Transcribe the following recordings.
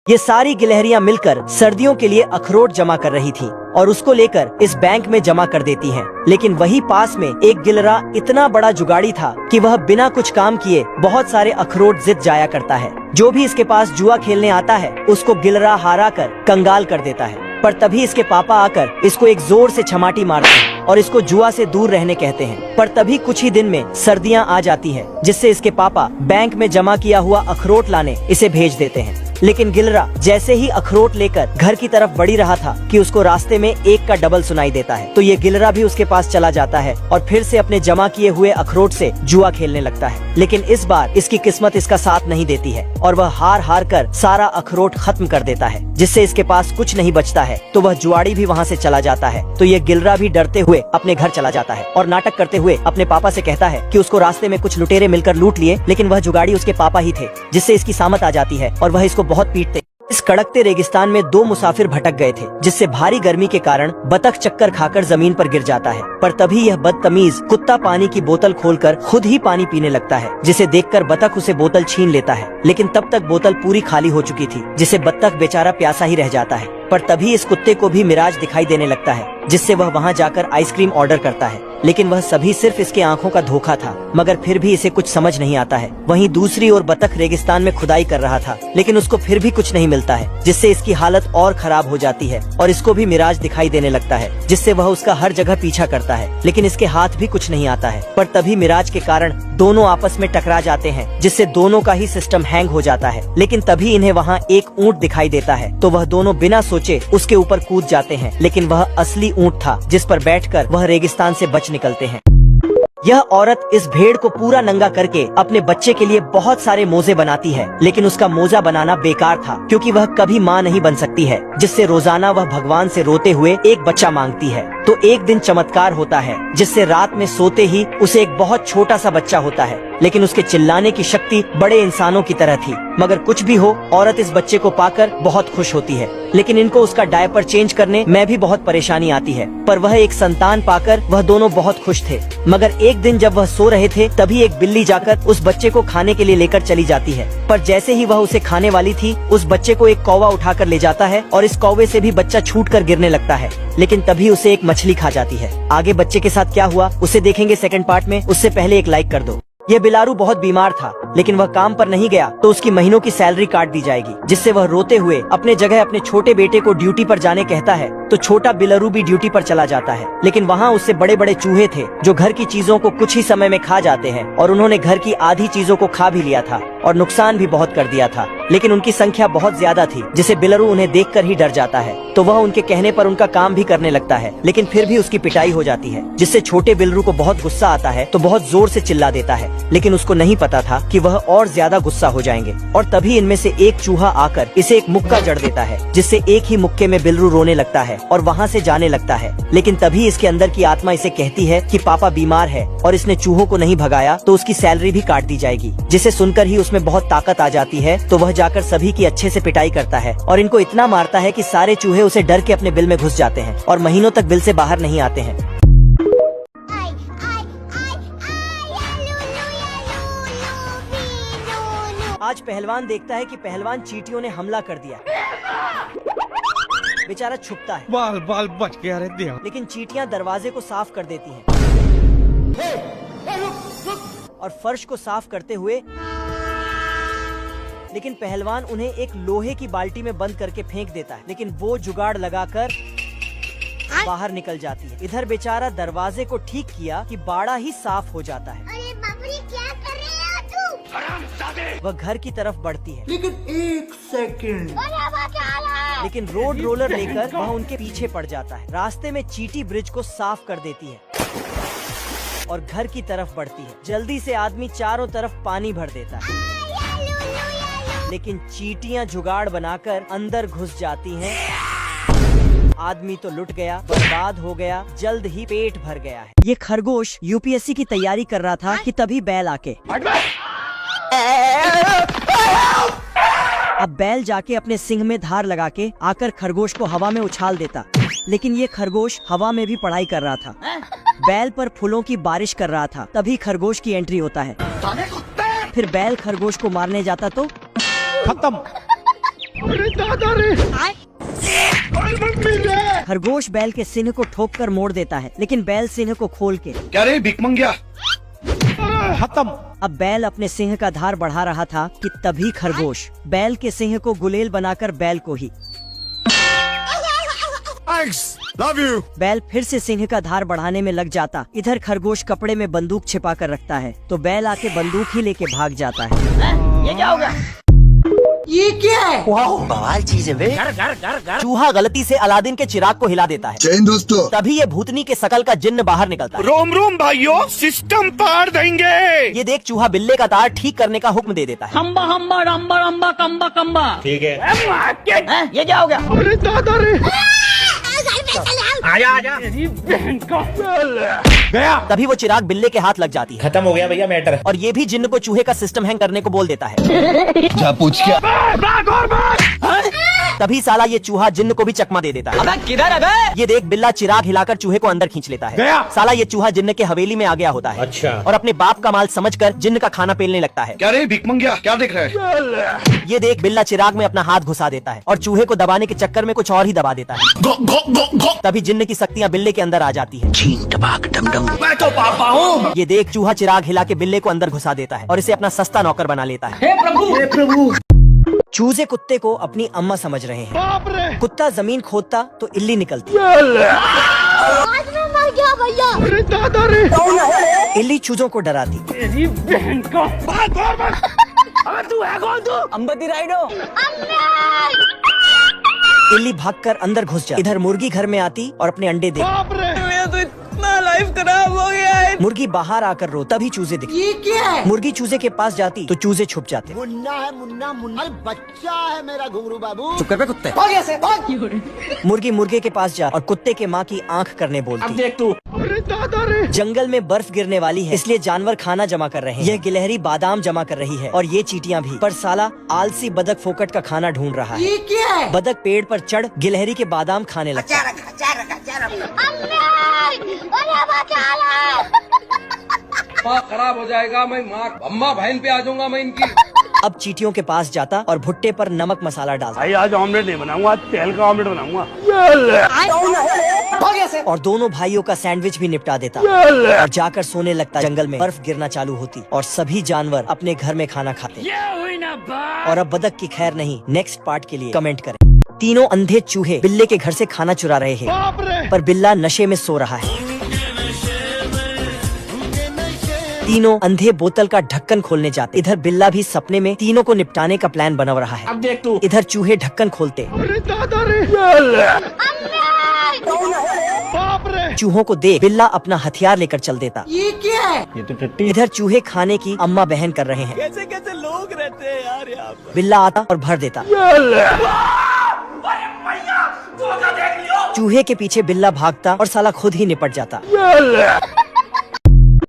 ये सारी गिलहरियां मिलकर सर्दियों के लिए अखरोट जमा कर रही थी और उसको लेकर इस बैंक में जमा कर देती हैं। लेकिन वही पास में एक गिलहरा इतना बड़ा जुगाड़ी था कि वह बिना कुछ काम किए बहुत सारे अखरोट जीत जाया करता है। जो भी इसके पास जुआ खेलने आता है उसको गिलहरा हारा कर कंगाल कर देता है। पर तभी इसके पापा आकर इसको एक जोर से छमाटी मारते हैं और इसको जुआ से दूर रहने कहते हैं। पर तभी कुछ ही दिन में सर्दियां आ जाती है, जिससे इसके पापा बैंक में जमा किया हुआ अखरोट लाने इसे भेज देते हैं। लेकिन गिलहरा जैसे ही अखरोट लेकर घर की तरफ बढ़ी रहा था कि उसको रास्ते में एक का डबल सुनाई देता है। तो ये गिलहरा भी उसके पास चला जाता है और फिर से अपने जमा किए हुए अखरोट से जुआ खेलने लगता है। लेकिन इस बार इसकी किस्मत इसका साथ नहीं देती है और वह हार हार कर सारा अखरोट खत्म कर देता है, जिससे इसके पास कुछ नहीं बचता है। तो वह जुआड़ी भी वहाँ से चला जाता है। तो ये गिलहरा भी डरते हुए अपने घर चला जाता है और नाटक करते हुए अपने पापा से कहता है कि उसको रास्ते में कुछ लुटेरे मिलकर लूट लिए, लेकिन वह जुगाड़ी उसके पापा ही थे, जिससे इसकी सामत आ जाती है और वह इसको बहुत पीटते। इस कड़कते रेगिस्तान में दो मुसाफिर भटक गए थे, जिससे भारी गर्मी के कारण बतख चक्कर खाकर जमीन पर गिर जाता है। पर तभी यह बदतमीज कुत्ता पानी की बोतल खोलकर खुद ही पानी पीने लगता है, जिसे देखकर बतख उसे बोतल छीन लेता है। लेकिन तब तक बोतल पूरी खाली हो चुकी थी, जिससे बतख बेचारा प्यासा ही रह जाता है। पर तभी इस कुत्ते को भी मिराज दिखाई देने लगता है, जिससे वह वहां जाकर आइसक्रीम ऑर्डर करता है। लेकिन वह सभी सिर्फ इसके आंखों का धोखा था, मगर फिर भी इसे कुछ समझ नहीं आता है। वहीं दूसरी ओर बतख रेगिस्तान में खुदाई कर रहा था, लेकिन उसको फिर भी कुछ नहीं मिलता है, जिससे इसकी हालत और खराब हो जाती है और इसको भी मिराज दिखाई देने लगता है, जिससे वह उसका हर जगह पीछा करता है। लेकिन इसके हाथ भी कुछ नहीं आता है। पर तभी मिराज के कारण दोनों आपस में टकरा जाते हैं, जिससे दोनों का ही सिस्टम हैंग हो जाता है। लेकिन तभी इन्हें वहाँ एक ऊँट दिखाई देता है, तो वह दोनों बिना सोचे उसके ऊपर कूद जाते हैं। लेकिन वह असली ऊँट था, जिस पर बैठकर वह रेगिस्तान से बच निकलते हैं। यह औरत इस भेड़ को पूरा नंगा करके अपने बच्चे के लिए बहुत सारे मोजे बनाती है, लेकिन उसका मोजा बनाना बेकार था, क्योंकि वह कभी माँ नहीं बन सकती है, जिससे रोजाना वह भगवान से रोते हुए एक बच्चा मांगती है। तो एक दिन चमत्कार होता है, जिससे रात में सोते ही उसे एक बहुत छोटा सा बच्चा होता है। लेकिन उसके चिल्लाने की शक्ति बड़े इंसानों की तरह थी। मगर कुछ भी हो, औरत इस बच्चे को पाकर बहुत खुश होती है। लेकिन इनको उसका डायपर चेंज करने में भी बहुत परेशानी आती है। पर वह एक संतान पाकर वह दोनों बहुत खुश थे। मगर एक दिन जब वह सो रहे थे, तभी एक बिल्ली जाकर उस बच्चे को खाने के लिए लेकर चली जाती है। पर जैसे ही वह उसे खाने वाली थी, उस बच्चे को एक कौवा उठाकर ले जाता है और इस कौवे से भी बच्चा छूटकर गिरने लगता है। लेकिन तभी उसे एक मछली खा जाती है। आगे बच्चे के साथ क्या हुआ उसे देखेंगे सेकंड पार्ट में। उससे पहले एक लाइक कर दो। यह बिलारू बहुत बीमार था, लेकिन वह काम पर नहीं गया तो उसकी महीनों की सैलरी काट दी जाएगी, जिससे वह रोते हुए अपने जगह अपने छोटे बेटे को ड्यूटी पर जाने कहता है। तो छोटा बिलारू भी ड्यूटी पर चला जाता है। लेकिन वहाँ उससे बड़े बड़े चूहे थे, जो घर की चीजों को कुछ ही समय में खा जाते हैं, और उन्होंने घर की आधी चीजों को खा भी लिया था और नुकसान भी बहुत कर दिया था। लेकिन उनकी संख्या बहुत ज्यादा थी, जिसे बिलारू उन्हें देखकर ही डर जाता है। तो वह उनके कहने पर उनका काम भी करने लगता है, लेकिन फिर भी उसकी पिटाई हो जाती है, जिससे छोटे बिलारू को बहुत गुस्सा आता है, तो बहुत जोर से चिल्ला देता है। लेकिन उसको नहीं पता था कि वह और ज्यादा गुस्सा हो जाएंगे। और तभी इनमें से एक चूहा आकर इसे एक मुक्का जड़ देता है, जिससे एक ही मुक्के में बिलारू रोने लगता है और वहाँ से जाने लगता है। लेकिन तभी इसके अंदर की आत्मा इसे कहती है कि पापा बीमार है और इसने चूहों को नहीं भगाया तो उसकी सैलरी भी काट दी जाएगी, जिसे सुनकर ही उसमें बहुत ताकत आ जाती है। तो वह जाकर सभी की अच्छे से पिटाई करता है और इनको इतना मारता है कि सारे चूहे उसे डर के अपने बिल में घुस जाते हैं और महीनों तक बिल से बाहर नहीं आते हैं। आज पहलवान देखता है कि पहलवान चींटियों ने हमला कर दिया। बेचारा छुपता है, बाल बाल बच गया रे दिया। लेकिन चींटियां दरवाजे को साफ कर देती हैं और फर्श को साफ करते हुए, लेकिन पहलवान उन्हें एक लोहे की बाल्टी में बंद करके फेंक देता है। लेकिन वो जुगाड़ लगाकर बाहर निकल जाती है। इधर बेचारा दरवाजे को ठीक किया कि बाड़ा ही साफ हो जाता है। अरे बाबरी, क्या कर रहे हो तू? हरामजादे! वह घर की तरफ बढ़ती है, लेकिन एक सेकंड, लेकिन रोड रोलर लेकर वह उनके पीछे पड़ जाता है। रास्ते में चींटी ब्रिज को साफ कर देती है और घर की तरफ बढ़ती है। जल्दी से आदमी चारों तरफ पानी भर देता है, लेकिन चींटियां जुगाड़ बनाकर अंदर घुस जाती हैं। आदमी तो लुट गया, बर्बाद हो गया, जल्द ही पेट भर गया है। ये खरगोश यूपीएससी की तैयारी कर रहा था कि तभी बैल आके, अब बैल जाके अपने सिंग में धार लगा के आकर खरगोश को हवा में उछाल देता। लेकिन ये खरगोश हवा में भी पढ़ाई कर रहा था, बैल पर फूलों की बारिश कर रहा था। तभी खरगोश की एंट्री होता है। फिर बैल खरगोश को मारने जाता तो खत्म। खरगोश बैल के सिंह को ठोक कर मोड़ देता है, लेकिन बैल सिंह को खोल के क्या रे भिख मंगिया खत्म। अब बैल अपने सिंह का धार बढ़ा रहा था कि तभी खरगोश बैल के सिंह को गुलेल बनाकर बैल को ही लव यू। बैल फिर से सिंह का धार बढ़ाने में लग जाता। इधर खरगोश कपड़े में बंदूक छिपा कर रखता है तो बैल आके बंदूक ही लेके भाग जाता है। ये क्या होगा? ये क्या है? बवाल चीज है बे। चूहा गलती से अलादीन के चिराग को हिला देता है। जय हिंद दोस्तों। तभी ये भूतनी के शकल का जिन्न बाहर निकलता है। रोम रोम भाइयों, सिस्टम पार देंगे। ये देख चूहा बिल्ले का तार ठीक करने का हुक्म दे देता है। हम्बा हम्बा रम्बा रम्बा कम्बा कम्बा। ठीक है। ये क्या हो गया? अरे दादा रे। आजा आजा। गया। तभी वो चिराग बिल्ले के हाथ लग जाती है। खत्म हो गया भैया मैटर। और ये भी जिन्न को चूहे का सिस्टम हैंग करने को बोल देता है। जा पूछ क्या? तभी साला ये चूहा जिन्न को भी चकमा दे देता है। अबे किधर है बे? ये देख बिल्ला चिराग हिलाकर चूहे को अंदर खींच लेता है। गया। साला ये चूहा जिन्न के हवेली में आ गया होता है। अच्छा। और अपने बाप का माल समझकर जिन्न का खाना पेलने लगता है। क्या रे भिख मंगिया, क्या देख रहा है? ये देख बिल्ला चिराग में अपना हाथ घुसा देता है और चूहे को दबाने के चक्कर में कुछ और ही दबा देता है। तभी जिन्न की शक्तियाँ बिल्ले के अंदर आ जाती है। मैं तो पापा हूँ। ये देख चूहा चिराग हिला के बिल्ले को अंदर घुसा देता है और इसे अपना सस्ता नौकर बना लेता है। हे प्रभु। चूजे कुत्ते को अपनी अम्मा समझ रहे हैं। बाप रे। कुत्ता जमीन खोदता तो इल्ली निकलती। आज मैं मर गया भैया। अरे दादा रे। इल्ली चूजों को डराती। तेरी बहन का। बात और बात। अबे तू है कौन तू? अंबती राइडो। इल्ली भागकर अंदर घुस जाती। इधर मुर्गी घर में आती और अपने अंडे दे। बाप रे। तो इतना लाइफ खराब हो गया है। मुर्गी बाहर आकर रो तभी चूजे दिखते। ये क्या है? मुर्गी चूजे के पास जाती तो चूजे छुप जाते। मुन्ना है मुन्ना मुन्ना बच्चा है मेरा घुंगरू बाबू। चुप कर बे कुत्ते। मुर्गी मुर्गे के पास जा और कुत्ते के माँ की आंख करने बोलती। अब देख तू। अरे दादा रे। जंगल में बर्फ गिरने वाली है इसलिए जानवर खाना जमा कर रहे हैं। यह गिलहरी बादाम जमा कर रही है और ये चींटियां भी। पर साला आलसी बदक फोकट का खाना ढूंढ रहा है। ये क्या है? बदक पेड़ पर चढ़ गिलहरी के बादाम खाने लगता है। माँ खराब हो जाएगा, मैं माँ अम्मा बहन पे आ जाऊंगा मैं इनकी। अब चींटियों के पास जाता और भुट्टे पर नमक मसाला डालता। भाई आज ऑमलेट नहीं बनाऊंगा, आज तेल का ऑमलेट बनाऊंगा। और दोनों भाइयों का सैंडविच भी निपटा देता और जाकर सोने लगता। जंगल में बर्फ गिरना चालू होती और सभी जानवर अपने घर में खाना खाते। और अब बदक की खैर नहीं। नेक्स्ट पार्ट के लिए कमेंट करें। तीनों अंधे चूहे बिल्ले के घर से खाना चुरा रहे हैं बाप रे। पर बिल्ला नशे में सो रहा है। तीनों अंधे बोतल का ढक्कन खोलने जाते। इधर बिल्ला भी सपने में तीनों को निपटाने का प्लान बना रहा है। अब देख तू। इधर चूहे ढक्कन खोलते। अरे दादा रे। बाप रे। चूहों को देख बिल्ला अपना हथियार लेकर चल देता। ये क्या है? ये तो टट्टी। इधर चूहे खाने की अम्मा बहन कर रहे हैं। कैसे कैसे लोग रहते हैं यार यहाँ पर। बिल्ला आता और भर देता। चूहे के पीछे बिल्ला भागता और साला खुद ही निपट जाता।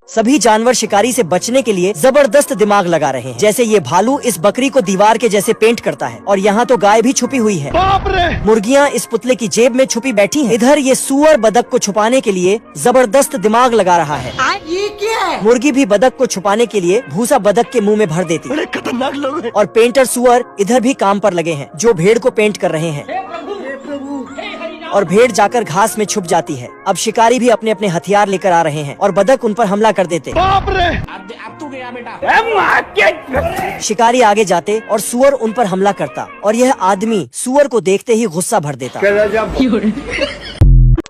सभी जानवर शिकारी से बचने के लिए जबरदस्त दिमाग लगा रहे हैं। जैसे ये भालू इस बकरी को दीवार के जैसे पेंट करता है और यहाँ तो गाय भी छुपी हुई है। बाप रे। मुर्गियाँ इस पुतले की जेब में छुपी बैठी हैं। इधर ये सुअर बदक को छुपाने के लिए जबरदस्त दिमाग लगा रहा है। ये क्या है? मुर्गी भी बदक को छुपाने के लिए भूसा बदक के मुंह में भर देती। बड़े खतरनाक लोग हैं। और पेंटर सुअर इधर भी काम पर लगे हैं जो भेड़ को पेंट कर रहे हैं। और भेड़ जाकर घास में छुप जाती है। अब शिकारी भी अपने अपने हथियार लेकर आ रहे हैं और बदक उन पर हमला कर देते। बाप रे। अब तू गया बेटा। शिकारी आगे जाते और सुअर उन पर हमला करता और यह आदमी सुअर को देखते ही गुस्सा भर देता।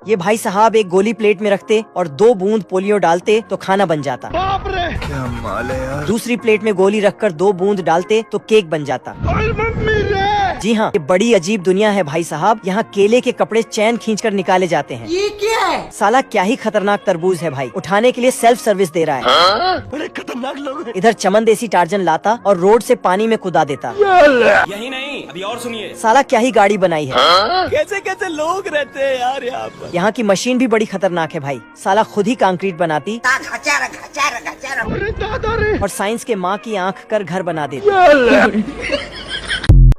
ये भाई साहब एक गोली प्लेट में रखते और 2 बूंद पोलियो डालते तो खाना बन जाता। बाप रे। क्या माल है यार। दूसरी प्लेट में गोली रखकर 2 बूंद डालते तो केक बन जाता। और मम्मी रे। जी हाँ, ये बड़ी अजीब दुनिया है भाई साहब। यहाँ केले के कपड़े चैन खींचकर निकाले जाते हैं। ये क्या है? साला क्या ही खतरनाक तरबूज है भाई। उठाने के लिए सेल्फ सर्विस दे रहा है। बड़े खतरनाक लोग हैं। इधर चमन देसी टार्जन लाता और रोड से पानी में कूदा देता। यही नहीं, अभी और सुनिए। साला क्या ही गाड़ी बनाई है। कैसे कैसे लोग रहते हैं यार यहाँ पर। यहाँ की मशीन भी बड़ी खतरनाक है भाई। साला खुद ही कंक्रीट बनाती अरे दादा रे। और साइंस के माँ की आंख कर घर बना देती।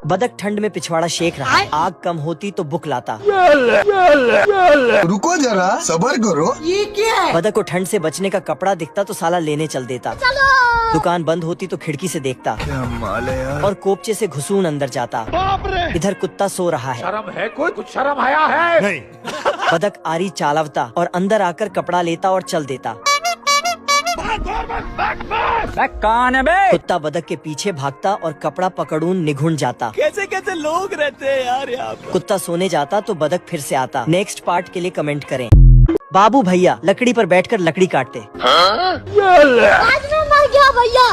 बदक ठंड में पिछवाड़ा शेक रहा है। आग कम होती तो बुक लाता। रुको जरा सब्र करो। ये क्या है? बदक को ठंड से बचने का कपड़ा दिखता तो साला लेने चल देता। दुकान बंद होती तो खिड़की से देखता और कोपचे से घुसून अंदर जाता। इधर कुत्ता सो रहा है। शर्म है कोई? कुछ शर्म आया है? नहीं। बदक आरी चालवता और अंदर आकर कपड़ा लेता और चल देता। कौन है बे? कुत्ता बदक के पीछे भागता और कपड़ा पकड़ून निघुन जाता। कैसे कैसे लोग रहते हैं यार यहाँ पर। कुत्ता सोने जाता तो बदक फिर से आता। नेक्स्ट पार्ट के लिए कमेंट करें। बाबू भैया लकड़ी पर बैठकर लकड़ी काटते। आज मैं मर गया भैया।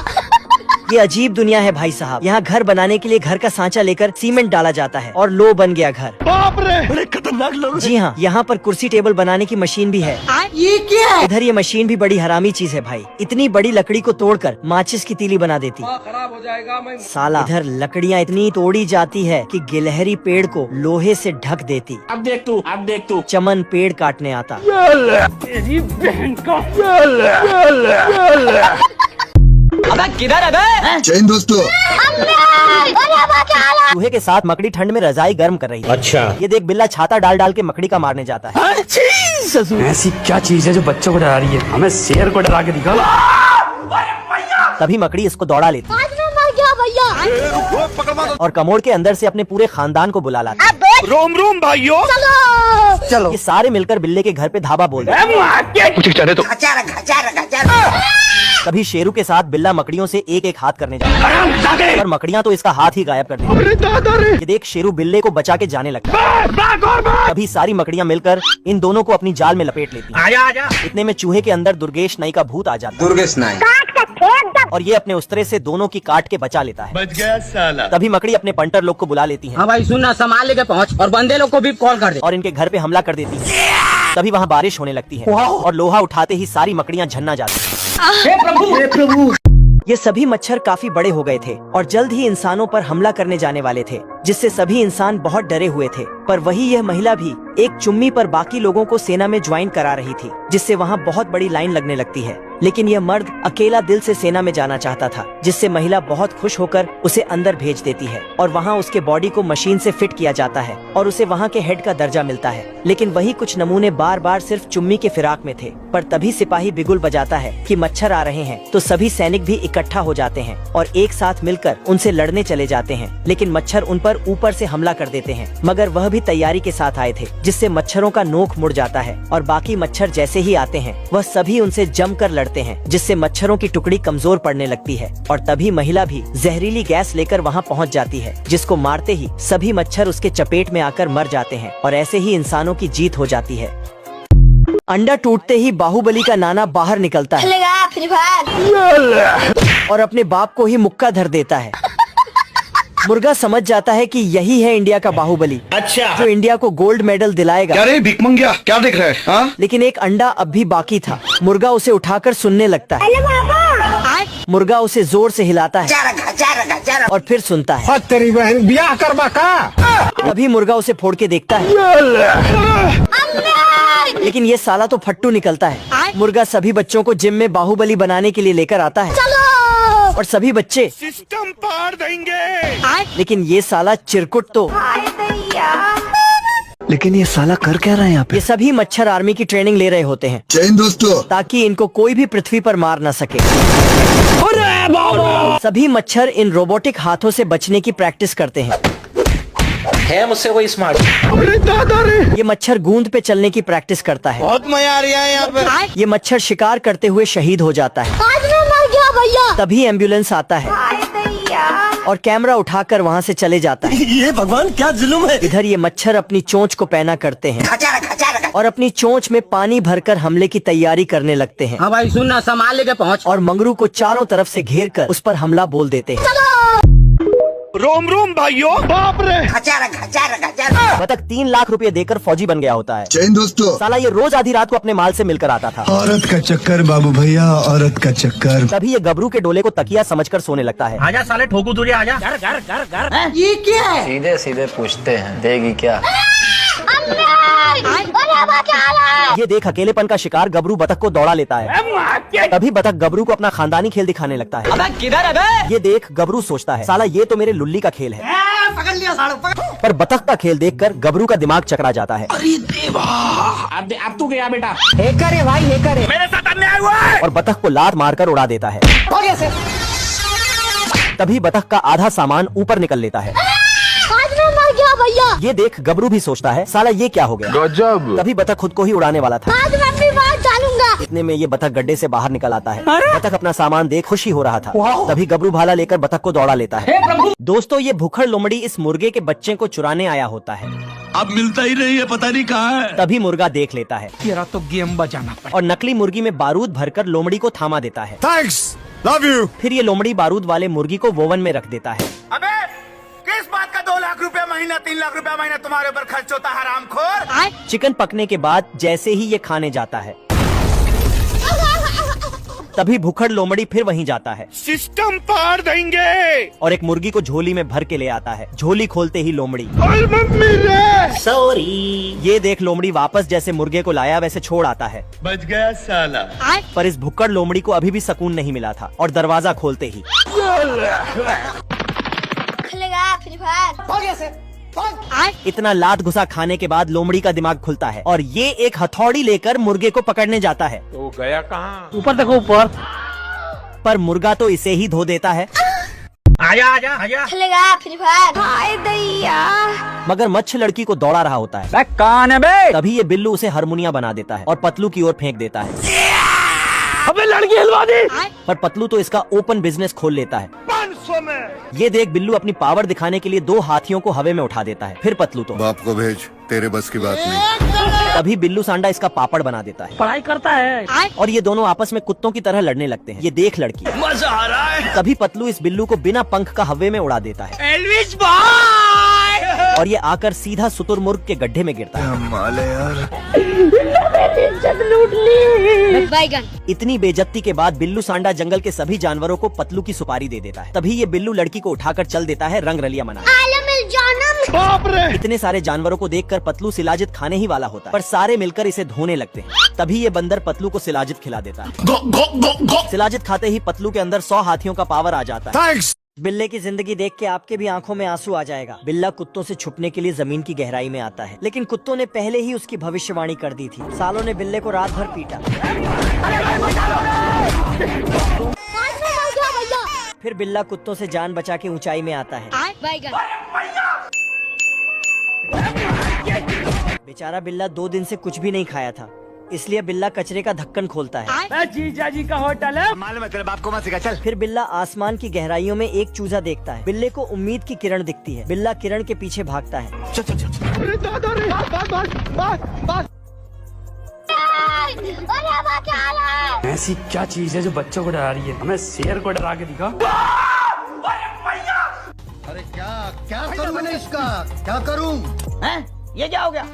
ये अजीब दुनिया है भाई साहब। यहाँ घर बनाने के लिए घर का सांचा लेकर सीमेंट डाला जाता है और लो बन गया घर। बाप रे, बड़े खतरनाक लोग। जी हाँ, यहाँ पर कुर्सी टेबल बनाने की मशीन भी है। ये क्या है? इधर ये मशीन भी बड़ी हरामी चीज है भाई। इतनी बड़ी लकड़ी को तोड़कर माचिस की तीली बना देती। खराब हो जाएगा मैं। साला इधर लकड़ियाँ इतनी तोड़ी जाती है कि गिलहरी पेड़ को लोहे से ढक देती। अब देख तू। चमन पेड़ काटने आता। तेरी बहन का। अबे किधर है बे? जैन दोस्तों। चूहे के साथ मकड़ी ठंड में रजाई गर्म कर रही है। अच्छा। ये देख बिल्ला छाता डाल डाल के मकड़ी का मारने जाता है। ऐसी क्या चीज है जो बच्चों को डरा रही है? हमें शेर को डरा के दिखा। तभी मकड़ी इसको दौड़ा लेती आज मैं मर गया भैया। और कमोड़ के अंदर से अपने पूरे खानदान को बुला लाती। रोम रोम भाइयों। चलो। ये सारे मिलकर बिल्ले के घर पे धाबा बोल रहे। कुछ चाहे तो। तभी शेरू के साथ बिल्ला मकड़ियों से एक एक हाथ करने जाता है और मकड़ियाँ तो इसका हाथ ही गायब कर देती। ये देख शेरू बिल्ले को बचा के जाने लगता है। तभी सारी मकड़ियाँ मिलकर इन दोनों को अपनी जाल में लपेट लेती हैं। आजा। इतने में चूहे के अंदर दुर्गेश नाई का भूत आ जाता दुर्गेश नाई। है और ये अपने उस्तरे से दोनों की काट के बचा लेता है। बच गया साला। तभी मकड़ी अपने पंटर लोग को बुला लेती है हाँ भाई सुनना, सामान लेके पहुँच और बंदे लोग को भी कॉल कर दे। और इनके घर पे हमला कर देती है। तभी वहाँ बारिश होने लगती है और लोहा उठाते ही सारी मकड़ियाँ झन्ना जाती हैं। हे प्रभु। ये सभी मच्छर काफी बड़े हो गए थे और जल्द ही इंसानों पर हमला करने जाने वाले थे, जिससे सभी इंसान बहुत डरे हुए थे। पर वही यह महिला भी एक चुम्मी पर बाकी लोगों को सेना में ज्वाइन करा रही थी, जिससे वहाँ बहुत बड़ी लाइन लगने लगती है। लेकिन यह मर्द अकेला दिल से सेना में जाना चाहता था, जिससे महिला बहुत खुश होकर उसे अंदर भेज देती है और वहाँ उसके बॉडी को मशीन से फिट किया जाता है और उसे वहाँ के हेड का दर्जा मिलता है। लेकिन वही कुछ नमूने बार बार सिर्फ चुम्मी के फिराक में थे। पर तभी सिपाही बिगुल बजाता है कि मच्छर आ रहे हैं, तो सभी सैनिक भी इकट्ठा हो जाते हैं और एक साथ मिलकर उनसे लड़ने चले जाते हैं। लेकिन मच्छर उन पर ऊपर से हमला कर देते हैं, मगर वह भी तैयारी के साथ आए थे, जिससे मच्छरों का नोक मुड़ जाता है और बाकी मच्छर जैसे ही आते हैं वह सभी उनसे जमकर लड़ते हैं, जिससे मच्छरों की टुकड़ी कमजोर पड़ने लगती है। और तभी महिला भी जहरीली गैस लेकर वहाँ पहुँच जाती है, जिसको मारते ही सभी मच्छर उसके चपेट में आकर मर जाते हैं और ऐसे ही इंसानों की जीत हो जाती है। अंडा टूटते ही बाहुबली का नाना बाहर निकलता है फ्री फायर। और अपने बाप को ही मुक्का धर देता है। मुर्गा समझ जाता है कि यही है इंडिया का बाहुबली, अच्छा, जो इंडिया को गोल्ड मेडल दिलाएगा। क्या रे भिख मंगिया, क्या देख रहा है? हाँ? लेकिन एक अंडा अब भी बाकी था। मुर्गा उसे उठाकर सुनने लगता है। मुर्गा उसे जोर से हिलाता है और फिर सुनता है। तेरी बहन ब्याह करवा का। तभी मुर्गा उसे फोड़ के देखता है, लेकिन ये साला तो फट्टू निकलता है। मुर्गा सभी बच्चों को जिम में बाहुबली बनाने के लिए लेकर आता है और सभी बच्चे सिस्टम पार देंगे। लेकिन ये साला चिरकुट तो। लेकिन ये साला कर क्या रहा है यहाँ पे? ये सभी मच्छर आर्मी की ट्रेनिंग ले रहे होते हैं, जैन दोस्तों। ताकि इनको कोई भी पृथ्वी पर मार न सके। सभी मच्छर इन रोबोटिक हाथों से बचने की प्रैक्टिस करते हैं। है मुझसे कोई स्मार्ट? अरे दादा रे। ये मच्छर गूंद पे चलने की प्रैक्टिस करता है। बहुत मजा आ रहा है यहाँ पे। ये मच्छर शिकार करते हुए शहीद हो जाता है। आज मैं मर गया भैया। तभी एम्बुलेंस आता है और कैमरा उठाकर वहाँ से चले जाता है। ये भगवान क्या जुल्म है। इधर ये मच्छर अपनी चोंच को पैना करते हैं और अपनी चोंच में पानी भरकर हमले की तैयारी करने लगते हैं। हाँ भाई सुनना, सामान लेके पहुँच। और मंगरू को चारों तरफ से घेर कर उस पर हमला बोल देते हैं। रोम रोम भाइयों। बाप रे। बतख 3 लाख रुपए देकर फौजी बन गया होता है। जैन दोस्तों। साला ये रोज आधी रात को अपने माल से मिलकर आता था। औरत का चक्कर बाबू भैया, औरत का चक्कर। तभी ये गबरू के डोले को तकिया समझकर सोने लगता है। आजा साले ठोकू तुझे, आजा। ये क्या है? सीधे सीधे पूछते हैं, देगी क्या? ये देख अकेलेपन का शिकार गबरू बतख को दौड़ा लेता है। तभी बतख गबरू को अपना खानदानी खेल दिखाने लगता है। अबे किधर है बे? ये देख गबरू सोचता है, साला ये तो मेरे लुल्ली का खेल है। पकड़ लिया साड़ू पर बतख का खेल देखकर गबरू का दिमाग चकरा जाता है अब तू गया बेटा और बतख को लात मारकर उड़ा देता है। तभी बतख का आधा सामान ऊपर निकल लेता है। आज मैं मर गया भैया। ये देख गबरू भी सोचता है साला ये क्या हो गया। गजब। तभी बतख खुद को ही उड़ाने वाला था। आज मैं अपनी बात डालूंगा। इतने में ये बतख गड्ढे से बाहर निकल आता है। बतख अपना सामान देख खुशी हो रहा था। तभी गबरू भाला लेकर बतख को दौड़ा लेता है। दोस्तों ये भूखड़ लोमड़ी इस मुर्गे के बच्चे को चुराने आया होता है। अब मिलता ही नहीं है, पता नहीं कहाँ है। तभी मुर्गा देख लेता है तेरा तो गेम बजाना और नकली मुर्गी में बारूद भरकर लोमड़ी को थामा देता है। Thanks, love you. फिर ये लोमड़ी बारूद वाले मुर्गी को ओवन में रख देता है। अबे किस बात का 2 लाख रुपया महीना 3 लाख रुपया महीना तुम्हारे ऊपर खर्च होता है हरामखोर। चिकन पकने के बाद जैसे ही ये खाने जाता है तभी भूखड़ लोमड़ी फिर वहीं जाता है सिस्टम पार देंगे। और एक मुर्गी को झोली में भर के ले आता है। झोली खोलते ही लोमड़ी सॉरी। ये देख लोमड़ी वापस जैसे मुर्गे को लाया वैसे छोड़ आता है। बच गया साला। पर इस भुक्कड़ लोमड़ी को अभी भी सुकून नहीं मिला था और दरवाजा खोलते ही खेलेगा फ्री फायर। इतना लात घुसा खाने के बाद लोमड़ी का दिमाग खुलता है और ये एक हथौड़ी लेकर मुर्गे को पकड़ने जाता है। तो गया कहाँ? ऊपर देखो ऊपर। पर मुर्गा तो इसे ही धो देता है। आजा आजा आजा। खेलेगा फ्री फायर। हाय दैया। मगर मच्छ लड़की को दौड़ा रहा होता है। कौन है बे? तभी ये बिल्लू उसे हारमोनिया बना देता है और पतलू की ओर फेंक देता है। अबे लड़की हिलवा दी। पर पतलू तो इसका ओपन बिजनेस खोल लेता है। 500 में। ये देख बिल्लू अपनी पावर दिखाने के लिए 2 हाथियों को हवा में उठा देता है। फिर पतलू तो बाप को भेज, तेरे बस की बात नहीं। तभी बिल्लू सांडा इसका पापड़ बना देता है पढ़ाई करता है। और ये दोनों आपस में कुत्तों की तरह लड़ने लगते हैं। ये देख लड़की मजा आ रहा है। तभी पतलू इस बिल्लू को बिना पंख का हवे में उड़ा देता है एल्विस भाई। और ये आकर सीधा शुतुरमुर्ग के गड्ढे में गिरता है। माले यार। बैगन। इतनी बेइज्जती के बाद बिल्लू सांडा जंगल के सभी जानवरों को पतलू की सुपारी दे देता है। तभी ये बिल्लू लड़की को उठाकर चल देता है रंग रलिया मना। बाप रे। इतने सारे जानवरों को देखकर पतलू शिलाजित खाने ही वाला होता है पर सारे मिलकर इसे धोने लगते हैं। तभी ये बंदर पतलू को शिलाजित खिला देता है। शिलाजित खाते ही पतलू के अंदर 100 हाथियों का पावर आ जाता है। थैंक्स। बिल्ले की जिंदगी देख के आपके भी आंखों में आंसू आ जाएगा। बिल्ला कुत्तों से छुपने के लिए जमीन की गहराई में आता है लेकिन कुत्तों ने पहले ही उसकी भविष्यवाणी कर दी थी। सालों ने बिल्ले को रात भर पीटा। आज मैं मर गया भैया। फिर बिल्ला कुत्तों से जान बचा के ऊंचाई में आता है। बैगन। बेचारा बिल्ला 2 दिन से कुछ भी नहीं खाया था इसलिए बिल्ला कचरे का ढक्कन खोलता है। जीजा जी का होटल है। मालूम है तेरे बाप को मत सिखा चल। फिर बिल्ला आसमान की गहराइयों में एक चूजा देखता है। बिल्ले को उम्मीद की किरण दिखती है। बिल्ला किरण के पीछे भागता है। अरे बाबा क्या हाल है? ऐसी क्या चीज है जो बच्चों को डरा रही है? हमें शेर को डरा के दिखा। अरे क्या करूं मैंने इसका? क्या करूं? ये क्या हो गया?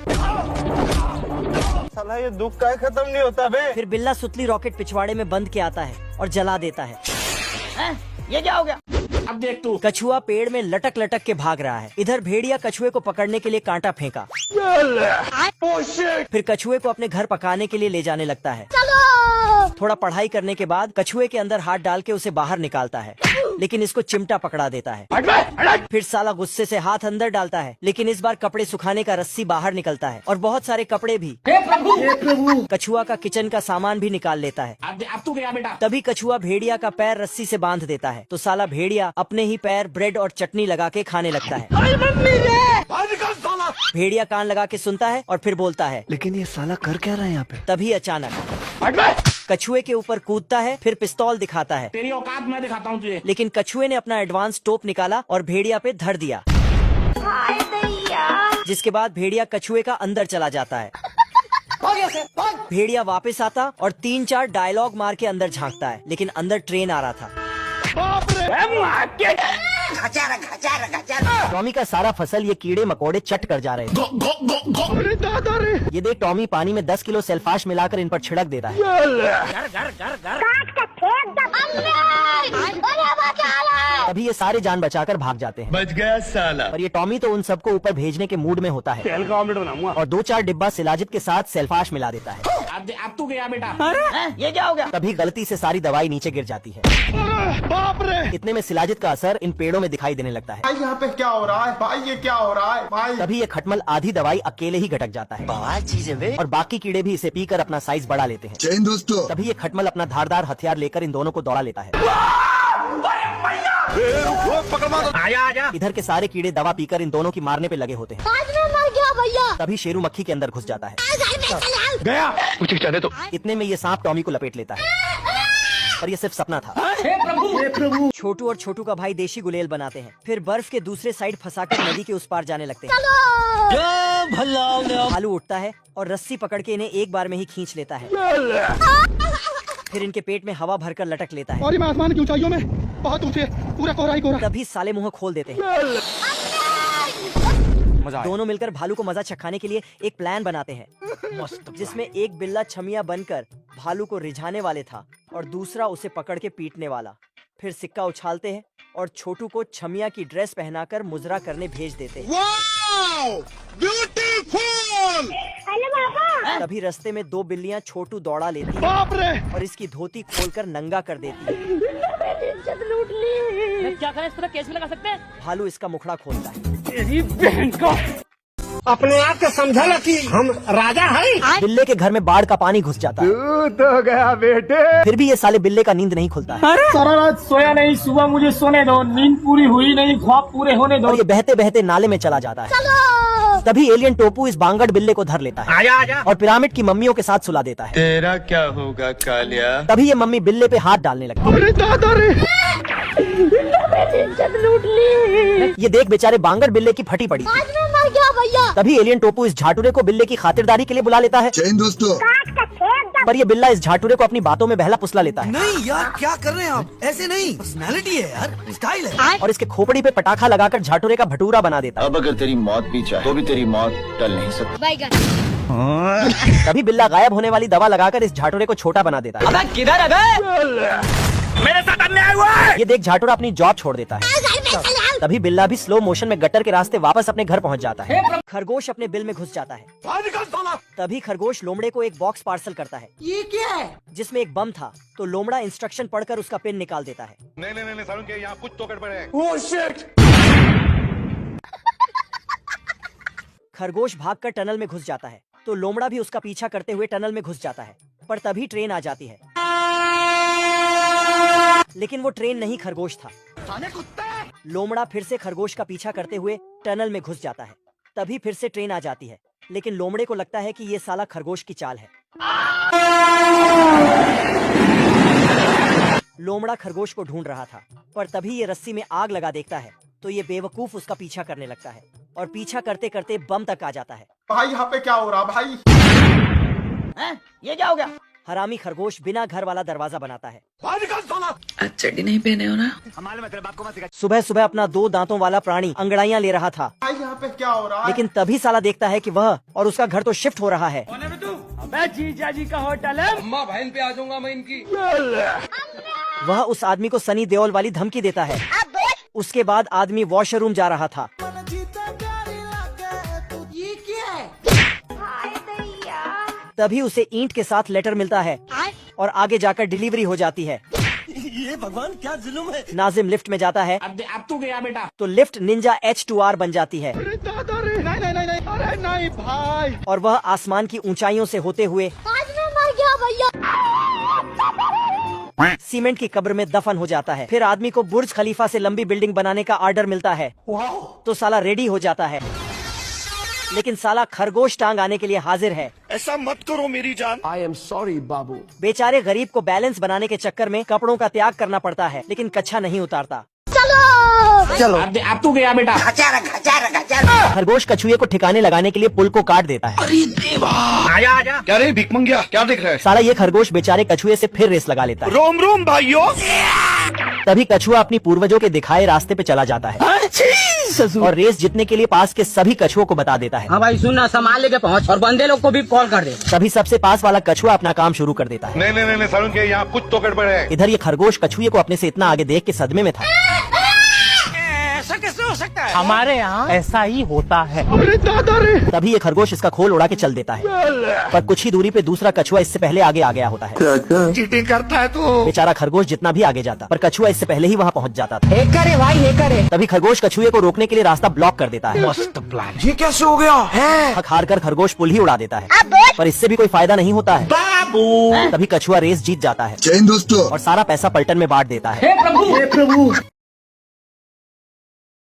साला ये दुख का खत्म नहीं होता बे। फिर बिल्ला सुतली रॉकेट पिछवाड़े में बंद के आता है और जला देता है। ये क्या हो गया? अब देख तू। कछुआ पेड़ में लटक लटक के भाग रहा है। इधर भेड़िया कछुए को पकड़ने के लिए कांटा फेंका। फिर कछुए को अपने घर पकाने के लिए ले जाने लगता है। थोड़ा पढ़ाई करने के बाद कछुए के अंदर हाथ डाल के उसे बाहर निकालता है लेकिन इसको चिमटा पकड़ा देता है। फिर साला गुस्से से हाथ अंदर डालता है लेकिन इस बार कपड़े सुखाने का रस्सी बाहर निकलता है और बहुत सारे कपड़े भी। कछुआ का किचन का सामान भी निकाल लेता है। अब तू गया बेटा। तभी कछुआ भेड़िया का पैर रस्सी से बांध देता है तो साला भेड़िया अपने ही पैर ब्रेड और चटनी लगा के खाने लगता है। भेड़िया कान लगा के सुनता है और फिर बोलता है लेकिन ये साला कर क्या रहा है यहाँ पे? तभी अचानक कछुए के ऊपर कूदता है फिर पिस्तौल दिखाता है। तेरी औकात मैं दिखाता हूँ तुझे। लेकिन कछुए ने अपना एडवांस टोप निकाला और भेड़िया पे धर दिया जिसके बाद भेड़िया कछुए का अंदर चला जाता है। भेड़िया वापस आता और 3-4 डायलॉग मार के अंदर झांकता है लेकिन अंदर ट्रेन आ रहा था। टॉमी का सारा फसल ये कीड़े मकोड़े चट कर जा रहे थे। ये देख टॉमी पानी में 10 किलो सेल्फाश मिलाकर इन पर छिड़क देता है। तभी ये सारे जान बचाकर भाग जाते हैं। बच गया साला। पर ये टॉमी तो उन सबको ऊपर भेजने के मूड में होता है तेल का ऑमलेट बनाऊंगा। और 2-4 डिब्बा सिलाजित के साथ सेल्फाश मिला देता है। अब तू गया बेटा। हैं? ये क्या हो गया? तभी गलती से सारी दवाई नीचे गिर जाती है। बाप रे। इतने में सिलाजित का असर इन पेड़ों में दिखाई देने लगता है। भाई यहाँ पे क्या हो रहा है भाई, ये क्या हो रहा है भाई? तभी ये खटमल आधी दवाई अकेले ही घटक जाता है और बाकी कीड़े भी इसे पीकर अपना साइज बढ़ा लेते हैं। जैन दोस्तों। तभी ये खटमल अपना धारदार हथियार लेकर इन दोनों को दौड़ा लेता है। आजा। इधर के सारे कीड़े दवा पीकर इन दोनों की मारने पे लगे होते हैं। आज मैं मर गया भैया। तभी शेरू मक्खी के अंदर घुस जाता है। गया। कुछ दे दो। इतने में ये सांप टॉमी को लपेट लेता है, पर ये सिर्फ सपना था। छोटू और छोटू का भाई देशी गुलेल बनाते हैं, फिर बर्फ के दूसरे साइड फंसाकर नदी के उस पार जाने लगते हैं। भालू उठता है और रस्सी पकड़ के इन्हें एक बार में ही खींच लेता है। फिर इनके पेट में हवा भरकर लटक लेता है। और मैं आसमान की ऊंचाइयों में बहुत ऊंचे, पूरा कोहरा ही कोहरा। तभी साले मुंह खोल देते हैं। दोनों मिलकर भालू को मजा चखाने के लिए एक प्लान बनाते हैं, जिसमें एक बिल्ला छमिया बनकर भालू को रिझाने वाले था और दूसरा उसे पकड़ के पीटने वाला। फिर सिक्का उछालते हैं और छोटू को छमिया की ड्रेस पहनाकर मुजरा करने भेज देते हैं। तभी रास्ते में 2 बिल्लियां छोटू दौड़ा लेती हैं बाप रे। और इसकी धोती खोलकर नंगा कर देती है। क्या करें, इस तरह केस में लगा सकते हैं? भालू इसका मुखड़ा खोलता है। अपने आप को समझा लो कि हम राजा हैं। बिल्ले के घर में बाढ़ का पानी घुस जाता है। तो गया बेटे। फिर भी ये साले बिल्ले का नींद नहीं खुलता है सारा रात सोया नहीं, सुबह मुझे सोने दो, नींद पूरी हुई नहीं, ख्वाब पूरे होने दो। और ये बहते बहते नाले में चला जाता है। तभी एलियन टोपू इस बांगड़ बिल्ले को धर लेता है आजा। और पिरामिड की मम्मियों के साथ सुला देता है। तेरा क्या होगा कालिया? तभी ये मम्मी बिल्ले पे हाथ डालने लगती है। अरे दादा रे। ये देख बेचारे बांगड़ बिल्ले की फटी पड़ी। आज मैं मर गया भैया। तभी एलियन टोपू इस झाटुरे को बिल्ले की खातिरदारी के लिए बुला लेता है। जैन दोस्तों। पर ये बिल्ला इस झाटुरे को अपनी बातों में बहला पुसला लेता है। नहीं यार, क्या कर रहे हैं आप? ऐसे नहीं, पर्सनैलिटी है यार, स्टाइल है। और इसके खोपड़ी पे पटाखा लगाकर झाटुरे का भटूरा बना देता है। अब अगर तेरी मौत भी चाहे तो भी तेरी मौत टल नहीं सकती। बैगन। तभी बिल्ला गायब होने वाली दवा लगाकर इस झाटुरे को छोटा बना देता है। अबे किधर है बे? मेरे साथ अन्याय हुआ है। ये देख झाटुरा अपनी जॉब छोड़ देता है। तभी बिल्ला भी स्लो मोशन में गटर के रास्ते वापस अपने घर पहुंच जाता है। खरगोश अपने बिल में घुस जाता है। तभी खरगोश लोमड़े को एक बॉक्स पार्सल करता है। ये क्या है? जिसमें एक बम था, तो लोमड़ा इंस्ट्रक्शन पढ़कर उसका पिन निकाल देता है। नहीं सारुण के यहाँ कुछ तो गड़बड़ है। खरगोश भागकर टनल में घुस जाता है, तो लोमड़ा भी उसका पीछा करते हुए टनल में घुस जाता है। पर तभी ट्रेन आ जाती है, लेकिन वो ट्रेन नहीं खरगोश था। लोमड़ा फिर से खरगोश का पीछा करते हुए टनल में घुस जाता है। तभी फिर से ट्रेन आ जाती है, लेकिन लोमड़े को लगता है कि ये साला खरगोश की चाल है। लोमड़ा खरगोश को ढूंढ रहा था, पर तभी ये रस्सी में आग लगा देखता है, तो ये बेवकूफ उसका पीछा करने लगता है और पीछा करते करते बम तक आ जाता है। भाई यहाँ पे क्या हो रहा भाई? हैं? ये क्या हो गया? हरामी खरगोश बिना घर वाला दरवाजा बनाता है। आज चड्डी नहीं पहने हो ना? सुबह सुबह अपना 2 दांतों वाला प्राणी अंगड़ाइयां ले रहा था, भाई यहाँ पे क्या हो रहा है? लेकिन तभी साला देखता है कि वह और उसका घर तो शिफ्ट हो रहा है। अबे जीजा जी का होटल है। अम्मा बहन पे आ जाऊंगा मैं इनकी। वह उस आदमी को सनी देओल वाली धमकी देता है। उसके बाद आदमी वॉशरूम जा रहा था। ये क्या है? तभी उसे ईंट के साथ लेटर मिलता है और आगे जाकर डिलीवरी हो जाती है। ये भगवान क्या जुल्म है। नाजिम लिफ्ट में जाता है, अब तू गया बेटा। तो लिफ्ट निंजा H2R बन जाती है अरे दादा रे। नहीं अरे नहीं भाई। और वह आसमान की ऊंचाइयों से होते हुए आज मैं मर गया भैया। सीमेंट की कब्र में दफन हो जाता है। फिर आदमी को बुर्ज खलीफा से लंबी बिल्डिंग बनाने का ऑर्डर मिलता है, तो साला रेडी हो जाता है, लेकिन साला खरगोश टांग आने के लिए हाजिर है। ऐसा मत करो मेरी जान। आई एम सॉरी बाबू। बेचारे गरीब को बैलेंस बनाने के चक्कर में कपड़ों का त्याग करना पड़ता है, लेकिन कच्छा नहीं उतारता। चलो। अब तू गया बेटा। खरगोश कछुए को ठिकाने लगाने के लिए पुल को काट देता है। आजा। क्या रे भिख मंगिया, क्या देख रहा है? साला ये खरगोश बेचारे कछुए से फिर रेस लगा लेता है। रोम रोम भाइयों। तभी कछुआ अपनी पूर्वजों के दिखाए रास्ते पे चला जाता है। और रेस जीतने के लिए पास के सभी कछुओं को बता देता है। हाँ भाई सुनना, संभाल लेके पहुँच और बंदे लोग को भी कॉल कर दे। तभी सबसे पास वाला कछुआ अपना काम शुरू कर देता है। नहीं सारुण के यहाँ कुछ तो गड़बड़ है। इधर ये खरगोश कछुए को अपने से इतना आगे देख के सदमे में था। ऐसा कैसे हो सकता है? हमारे यहाँ ऐसा ही होता है। तभी ये खरगोश इसका खोल उड़ा के चल देता है, पर कुछ ही दूरी पे दूसरा कछुआ इससे पहले आगे आ गया होता है। चीटिंग करता है तो बेचारा खरगोश जितना भी आगे जाता, पर कछुआ इससे पहले ही वहाँ पहुँच जाता था। एक करे भाई, एक करे। तभी खरगोश कछुए को रोकने के लिए रास्ता ब्लॉक कर देता है। मस्त प्लान। ये कैसे हो गया है? थक हार कर खरगोश पुल ही उड़ा देता है, पर इससे भी कोई फायदा नहीं होता है। तभी कछुआ रेस जीत जाता है जय हिंद दोस्तों। और सारा पैसा पलटन में बांट देता है। हे प्रभु, हे प्रभु।